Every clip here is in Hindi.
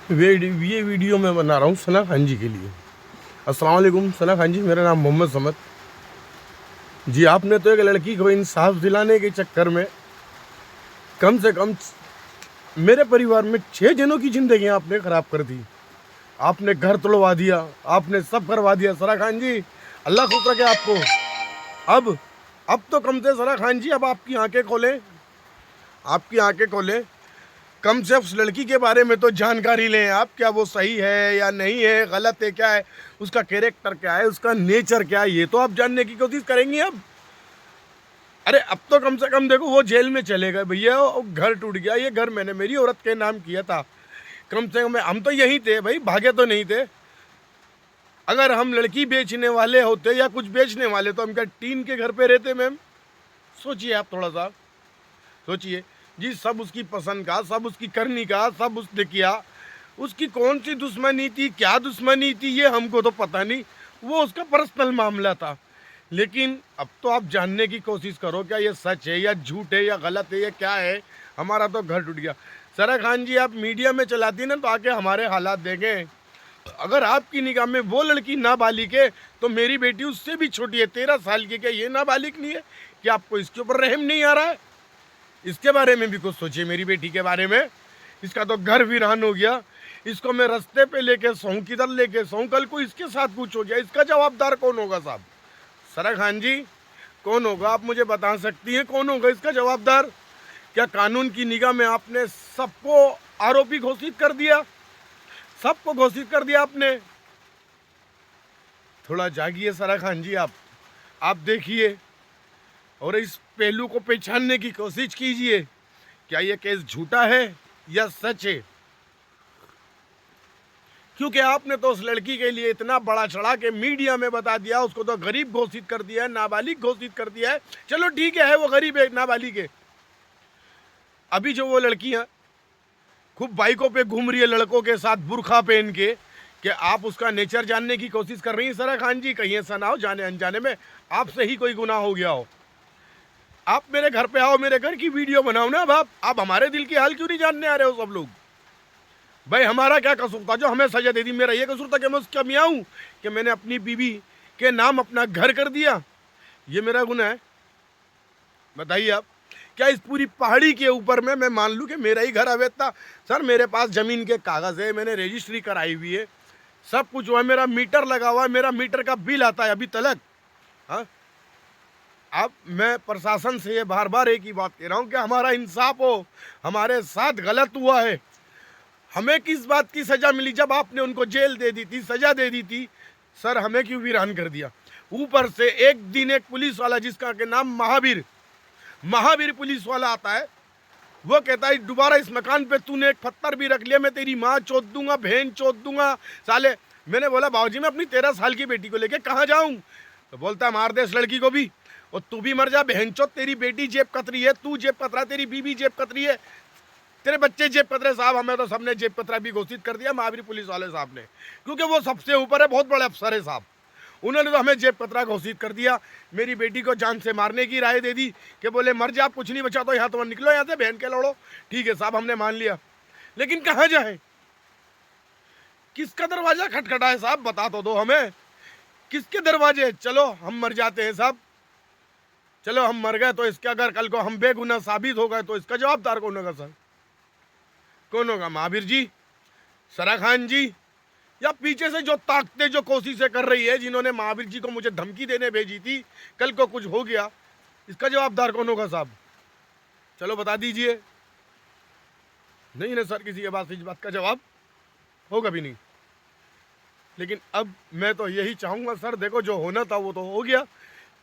ये वीडियो मैं बना रहा हूँ सना खान जी के लिए। अस्सलाम वालेकुम सना खान जी, मेरा नाम मोहम्मद समद जी। आपने तो एक लड़की को इंसाफ दिलाने के चक्कर में कम से कम मेरे परिवार में 6 जनों की ज़िंदगी आपने ख़राब कर दी। आपने घर तोड़वा दिया, आपने सब करवा दिया। सना खान जी, अल्लाह खुश रखे आपको। अब तो कम से सना खान जी, अब आपकी आंखें खोलें, आपकी आंखें खोलें। कम से उस लड़की के बारे में तो जानकारी लें आप, क्या वो सही है या नहीं है, गलत है क्या है, उसका कैरेक्टर क्या है, उसका नेचर क्या है, ये तो आप जानने की कोशिश करेंगी अब। अरे अब तो कम से कम देखो, वो जेल में चले गए भैया, वो घर टूट गया। ये घर मैंने मेरी औरत के नाम किया था। कम से कम हम तो यहीं थे भाई, भागे तो नहीं थे। अगर हम लड़की बेचने वाले होते या कुछ बेचने वाले तो हम क्या टीन के घर पे रहते मैम? सोचिए आप, थोड़ा सा सोचिए जी। सब उसकी पसंद का, सब उसकी करनी का, सब उसने किया। उसकी कौन सी दुश्मनी थी, क्या दुश्मनी थी, ये हमको तो पता नहीं। वो उसका पर्सनल मामला था। लेकिन अब तो आप जानने की कोशिश करो, क्या ये सच है या झूठ है या गलत है या क्या है। हमारा तो घर टूट गया। सरा खान जी, आप मीडिया में चलाती ना, तो आके हमारे हालात देखें। अगर आपकी निगाह में वो लड़की नाबालिग है, तो मेरी बेटी उससे भी छोटी है, 13 साल की। क्या ये नाबालिग नहीं है? क्या आपको इसके ऊपर रहम नहीं आ रहा है? इसके बारे में भी कुछ सोचिए, मेरी बेटी के बारे में। इसका तो घर वीरान हो गया। इसको मैं रास्ते पे लेके सोऊं, किधर लेके सोऊं, कल को इसके साथ कुछ हो गया, इसका जवाबदार कौन होगा साहब? सरा खान जी, कौन होगा? आप मुझे बता सकती हैं कौन होगा इसका जवाबदार? क्या कानून की निगाह में आपने सबको आरोपी घोषित कर दिया? सबको घोषित कर दिया आपने? थोड़ा जागिए सरा खान जी, आप देखिए और इस पहलू को पहचानने की कोशिश कीजिए। क्या ये केस झूठा है या सच है? क्योंकि आपने तो उस लड़की के लिए इतना बड़ा चढ़ा के मीडिया में बता दिया, उसको तो गरीब घोषित कर दिया है, नाबालिग घोषित कर दिया है। चलो ठीक है वो गरीब है, नाबालिग है। अभी जो वो लड़कियां खूब बाइकों पे घूम रही है लड़कों के साथ बुरखा पहन के, कि आप उसका नेचर जानने की कोशिश कर रही हैं सरा खान जी? कहीं ऐसा ना हो जाने अनजाने में आपसे ही कोई गुनाह हो गया हो। आप मेरे घर पे आओ, मेरे घर की वीडियो बनाओ ना। अब आप हमारे दिल की हाल क्यों नहीं जानने आ रहे हो सब लोग? भाई हमारा क्या कसूर था जो हमें सजा दे दी? मेरा ये कसूर था कि मैं उसका मियाँ हूँ, कि मैंने अपनी बीवी के नाम अपना घर कर दिया? ये मेरा गुनाह है? बताइए आप। क्या इस पूरी पहाड़ी के ऊपर में मैं मान लूँ कि मेरा ही घर अवैध था? सर मेरे पास ज़मीन के कागज़ है, मैंने रजिस्ट्री कराई हुई है, सब कुछ हुआ है, मेरा मीटर लगा हुआ है, मेरा मीटर का बिल आता है अभी तलक। हाँ, अब मैं प्रशासन से ये बार बार एक ही बात कह रहा हूँ कि हमारा इंसाफ हो। हमारे साथ गलत हुआ है। हमें किस बात की सज़ा मिली? जब आपने उनको जेल दे दी थी, सज़ा दे दी थी, सर हमें क्यों वीरान कर दिया? ऊपर से एक दिन एक पुलिस वाला, जिसका के नाम महावीर महावीर पुलिस वाला आता है, वो कहता है दोबारा इस मकान पे तूने एक पत्थर भी रख लिया, मैं तेरी माँ चोद दूंगा, बहन चोद दूंगा साले। मैंने बोला बाबूजी मैं अपनी 13 साल की बेटी को लेके कहाँ जाऊँ? तो बोलता मार दे इस लड़की को भी, और तू भी मर जा बहन चोद, तेरी बेटी जेब कतरी है, तू जेब कतरा, तेरी बीबी जेब कतरी है, तेरे बच्चे जेब कतरे। साहब हमें तो सबने जेब कतरा भी घोषित कर दिया महावीर पुलिस वाले साहब ने, क्योंकि वो सबसे ऊपर है, बहुत बड़े अफसर है साहब। उन्होंने तो हमें जेब कतरा घोषित कर दिया। मेरी बेटी को जान से मारने की राय दे दी कि बोले मर जा, कुछ नहीं बचा तो यहाँ तो निकलो यहाँ से, बहन के लड़ो। ठीक है साहब, हमने मान लिया, लेकिन कहाँ जाए? किसका दरवाजा खटखटा है साहब? बता तो दो हमें, किसके दरवाजे? चलो हम मर जाते हैं साहब, चलो हम मर गए तो इसका, अगर कल को हम बेगुनाह साबित हो गए तो इसका जवाबदार कौन होगा सर? कौन होगा? महावीर जी, सरा खान जी, या पीछे से जो ताकतें जो कोशिशें कर रही है, जिन्होंने महावीर जी को मुझे धमकी देने भेजी थी, कल को कुछ हो गया, इसका जवाबदार कौन होगा साहब? चलो बता दीजिए। नहीं ना सर, किसी के पास इस बात का जवाब होगा भी नहीं। लेकिन अब मैं तो यही चाहूँगा सर, देखो जो होना था वो तो हो गया,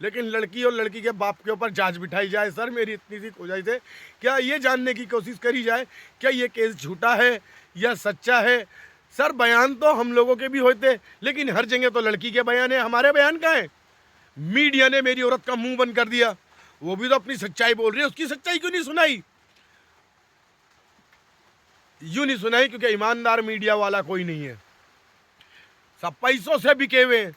लेकिन लड़की और लड़की के बाप के ऊपर जांच बिठाई जाए। सर मेरी इतनी सी गुजारिश है, क्या ये जानने की कोशिश करी जाए क्या ये केस झूठा है या सच्चा है? सर बयान तो हम लोगों के भी होते, लेकिन हर जगह तो लड़की के बयान है, हमारे बयान कहाँ है? मीडिया ने मेरी औरत का मुंह बंद कर दिया, वो भी तो अपनी सच्चाई बोल रही है, उसकी सच्चाई क्यों नहीं सुनाई? यूं नहीं सुनाई क्योंकि ईमानदार मीडिया वाला कोई नहीं है, सब पैसों से बिके हुए हैं।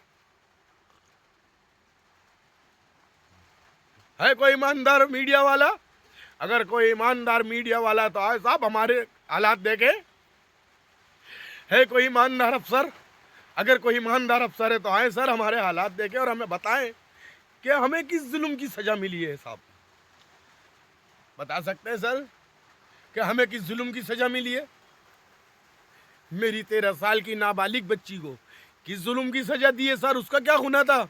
है कोई ईमानदार मीडिया वाला? अगर कोई ईमानदार मीडिया वाला तो आए साहब, हमारे हालात देखे। है कोई ईमानदार अफसर? अगर कोई ईमानदार अफसर है तो आए सर, हमारे हालात देखें और हमें बताएं कि हमें किस जुल्म की सजा मिली है। साहब बता सकते हैं सर कि हमें किस जुल्म की सजा मिली है? मेरी 13 साल की नाबालिग बच्ची को किस जुल्म की सजा दी है सर? उसका क्या गुनाह था?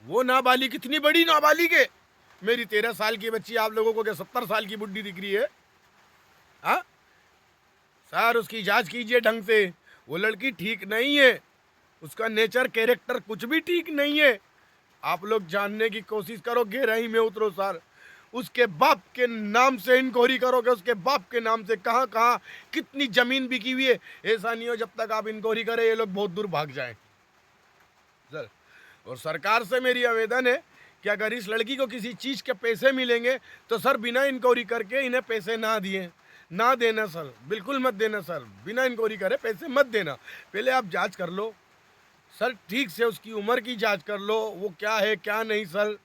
वो नाबालिग कितनी बड़ी नाबालिग है? मेरी 13 साल की बच्ची आप लोगों को क्या 70 साल की बुड्ढी दिख रही है? हाँ सर, उसकी जांच कीजिए ढंग से। वो लड़की ठीक नहीं है, उसका नेचर कैरेक्टर कुछ भी ठीक नहीं है। आप लोग जानने की कोशिश करो, गहराई में उतरो सर। उसके बाप के नाम से इंक्वायरी करोगे, उसके बाप के नाम से कहाँ कहाँ कितनी जमीन बिकी हुई है। ऐसा नहीं हो जब तक आप इंक्वायरी करें ये लोग बहुत दूर भाग जाएं सर। और सरकार से मेरी आवेदन है कि अगर इस लड़की को किसी चीज़ के पैसे मिलेंगे तो सर बिना इंक्वायरी करके इन्हें पैसे ना देना सर, बिल्कुल मत देना सर। बिना इंक्वायरी करे पैसे मत देना। पहले आप जांच कर लो सर, ठीक से उसकी उम्र की जांच कर लो, वो क्या है क्या नहीं सर,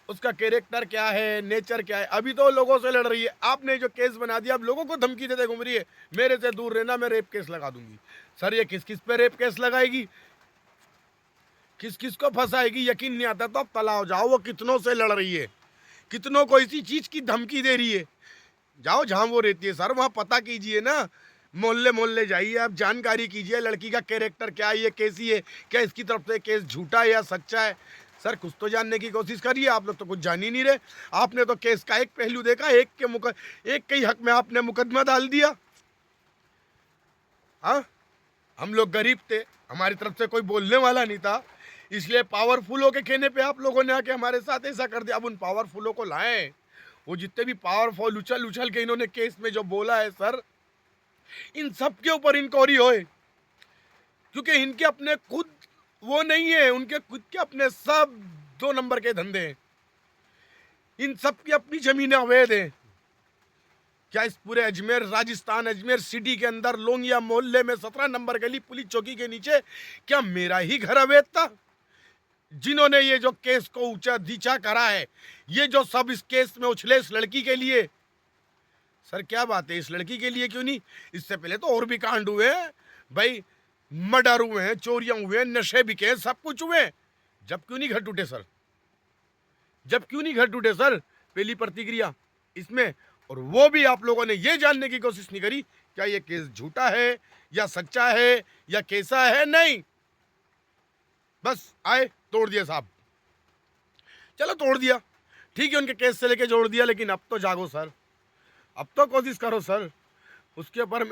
उसका कैरेक्टर क्या है, नेचर क्या है। अभी तो लोगों से लड़ रही है, आपने जो केस बना दिया, अब लोगों को धमकी देते घूम रही है मेरे से दूर रहना, मैं रेप केस लगा दूंगी। सर ये किस किस पे रेप केस लगाएगी, किस किस को फंसाएगी? यकीन नहीं आता तो अब तलाव जाओ, वो कितनों से लड़ रही है, कितनों को इसी चीज की धमकी दे रही है। जाओ जहां वो रहती है सर, वहां पता कीजिए ना, मोहल्ले मोहल्ले जाइए, आप जानकारी कीजिए लड़की का कैरेक्टर क्या है, ये कैसी है, क्या इसकी तरफ से केस झूठा है या सच्चा है। सर कुछ तो जानने की कोशिश करिए, आप लोग तो कुछ जान ही नहीं रहे। आपने तो केस का एक पहलू देखा, एक के ही हक में आपने मुकदमा डाल दिया। हाँ, हम लोग गरीब थे, हमारी तरफ से कोई बोलने वाला नहीं था, इसलिए पावरफुलों के कहने पे आप लोगों ने आके हमारे साथ ऐसा कर दिया। अब उन पावरफुलों को लाएं, वो जितने भी पावरफुल उछल उछल के इन्होंने केस में जो बोला है सर, इन सब के ऊपर इंक्वायरी होए, क्योंकि इनके अपने खुद वो नहीं है, उनके खुद के अपने सब 2 नंबर के धंधे हैं, इन सब की अपनी जमीनें अवैध हैं। क्या इस पूरे अजमेर राजस्थान, अजमेर सिटी के अंदर लोंगिया मोहल्ले में 17 नंबर गली पुलिस चौकी के नीचे क्या मेरा ही घर अवैध था? जिन्होंने ये जो केस को ऊंचा नीचा करा है, ये जो सब इस केस में उछले इस लड़की के लिए। सर क्या बात है, इस लड़की के लिए क्यों नहीं? इससे पहले तो और भी कांड हुए हैं भाई, मर्डर हुए हैं, चोरियां हुए हैं, नशे बिके हैं, सब कुछ हुए हैं। जब क्यों नहीं घर टूटे सर? जब क्यों नहीं घर टूटे सर? पहली प्रतिक्रिया इसमें। और वो भी आप लोगों ने ये जानने की कोशिश नहीं करी क्या ये केस झूठा है या सच्चा है या कैसा है। नहीं, बस आए तोड़ दिया साहब। चलो तोड़ दिया, ठीक है, उनके केस से लेके जोड़ दिया, लेकिन अब तो जागो सर, अब तो कोशिश करो सर, उसके ऊपर